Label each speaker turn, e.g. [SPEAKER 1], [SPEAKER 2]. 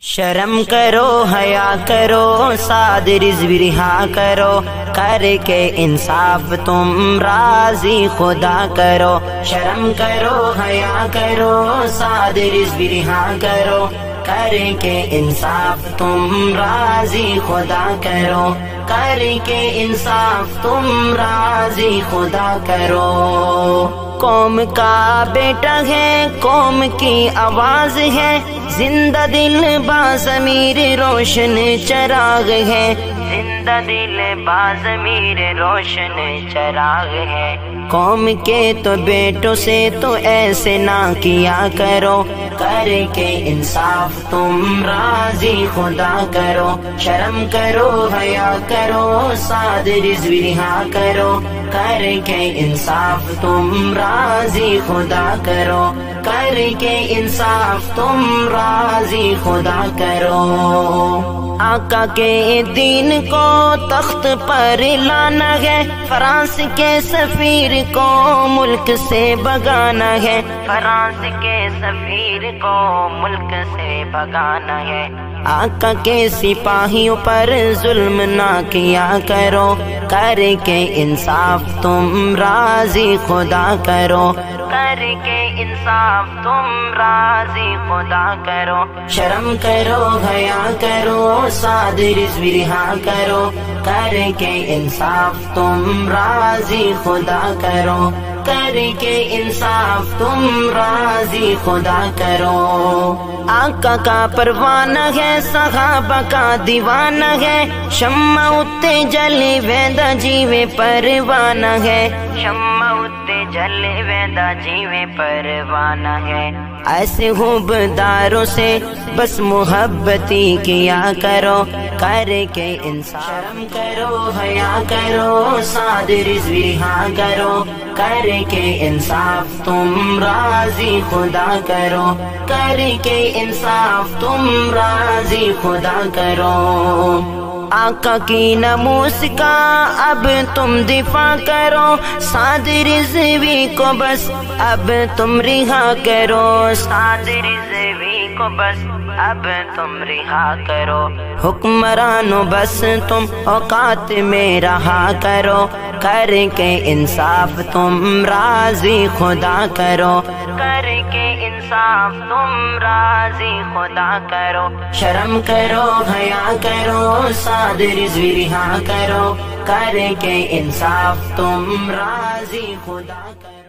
[SPEAKER 1] شرم کرو حیا کرو سعد رضوی رہا کرو کر کے انصاف تم راضی خدا کرو شرم کرو حیا کرو سعد رضوی رہا کرو کر کے انصاف تم راضی خدا کرو کر کے انصاف تم راضی خدا کرو قوم کا بیٹا ہے قوم کی آواز ہے زندہ دل باضمیر روشن چراغ ہے زندہ دل باضمیر روشن چراغ ہے قوم کے تو بیٹوں سے تو ایسے نہ کیا کرو کر کے انصاف تم راضی خدا کرو شرم کرو حیا کرو سعد رضوی رہا کرو کر کے انصاف تم راضی خدا کرو کر کے انصاف تم راضی خدا کرو آقا کے دین کو تخت پر لانا ہے فرانس کے سفیر کو ملک سے بھگانا ہے فرانس کے سفیر کو ملک سے بھگانا ہے آقا کے سپاہیوں پر ظلم نہ کیا کرو کر کے انصاف تم راضی خدا کرو کر کے انصاف تم راضی خدا کرو شرم کرو حیا کرو سعد رضوی رہا کرو کر کے انصاف تم راضی خدا کرو کر کے انصاف تم راضی خدا کرو آقا کا پروانہ ہے صحابہ کا دیوانہ ہے شمع اتے جلے ویندا جیوے پروانہ ہے شمع اتے جلے ویندا جیوے پروانہ ہے ایسے حبداروں سے بس محبتی کیا کرو کر کے انصاف شرم کرو حیا کرو سعد رضوی رہا کرو کر کے انصاف تم راضی خدا کرو کر کے انصاف تم راضی خدا کرو آقا کی ناموس کا اب تم دفاع کرو سعد رضوی کو بس اب تم رہا کرو سعد رضوی کو بس اب تم رہا کرو حکمرانو بس تم اوقات میں رہا کرو کر کے انصاف تم راضی خدا کرو کر کے انصاف تم راضی خدا کرو شرم کرو حیا کرو سعد رضوی رہا کرو کر کے انصاف تم راضی خدا کرو